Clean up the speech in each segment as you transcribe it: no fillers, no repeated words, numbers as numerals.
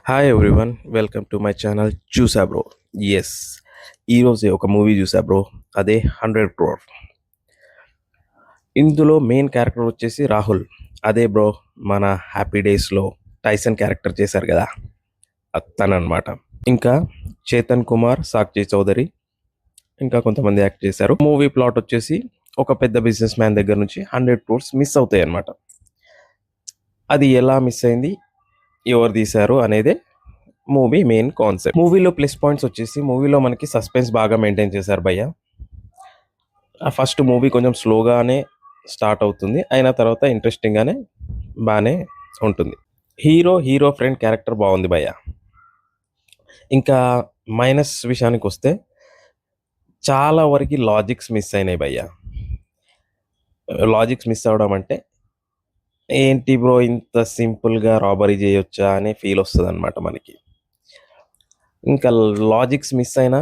Hi everyone, welcome to my channel. చూసా bro. Yes, ఈరోజే ఒక మూవీ చూసా బ్రో. అదే 100 crore. ఇందులో మెయిన్ క్యారెక్టర్ వచ్చేసి రాహుల్. అదే బ్రో, మన హ్యాపీ డేస్లో టైసన్ క్యారెక్టర్ చేశారు కదా, అతనమాట. ఇంకా చేతన్ కుమార్, సాక్షి చౌదరి, ఇంకా కొంతమంది యాక్ట్ చేశారు. మూవీ ప్లాట్ వచ్చేసి ఒక పెద్ద బిజినెస్ మ్యాన్ దగ్గర నుంచి 100 crores మిస్ అవుతాయి అన్నమాట. అది ఎలా మిస్ అయింది, ఎవరు తీశారు అనేదే మూవీ మెయిన్ కాన్సెప్ట్. మూవీలో ప్లస్ పాయింట్స్ వచ్చేసి మూవీలో మనకి సస్పెన్స్ బాగా మెయింటైన్ చేశారు భయ్య. ఆ ఫస్ట్ మూవీ కొంచెం స్లోగానే స్టార్ట్ అవుతుంది, అయిన తర్వాత ఇంట్రెస్టింగ్గానే బాగానే ఉంటుంది. హీరో ఫ్రెండ్ క్యారెక్టర్ బాగుంది భయ్య. ఇంకా మైనస్ విషయానికి వస్తే చాలా వరకు లాజిక్స్ మిస్ అయినాయి భయ్య. లాజిక్స్ మిస్ అవడం అంటే ఏంటి బ్రో, ఇంత సింపుల్గా రాబరీ చేయొచ్చా అనే ఫీల్ వస్తుంది అనమాట మనకి. ఇంకా లాజిక్స్ మిస్ అయినా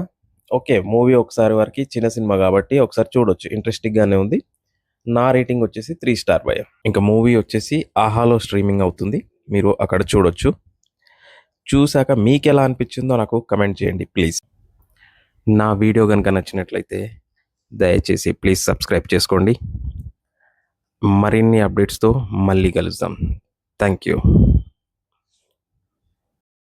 ఓకే, మూవీ ఒకసారి వరకు చిన్న సినిమా కాబట్టి ఒకసారి చూడొచ్చు, ఇంట్రెస్టింగ్గానే ఉంది. నా రేటింగ్ వచ్చేసి 3 స్టార్ భయ్య. ఇంకా మూవీ వచ్చేసి ఆహాలో స్ట్రీమింగ్ అవుతుంది, మీరు అక్కడ చూడొచ్చు. చూశాక మీకు ఎలా అనిపించిందో నాకు కమెంట్ చేయండి ప్లీజ్. నా వీడియో కనుక నచ్చినట్లయితే దయచేసి ప్లీజ్ సబ్స్క్రైబ్ చేసుకోండి. మరిన్ని అప్డేట్స్తో మళ్ళీ కలుద్దాం. Thank you.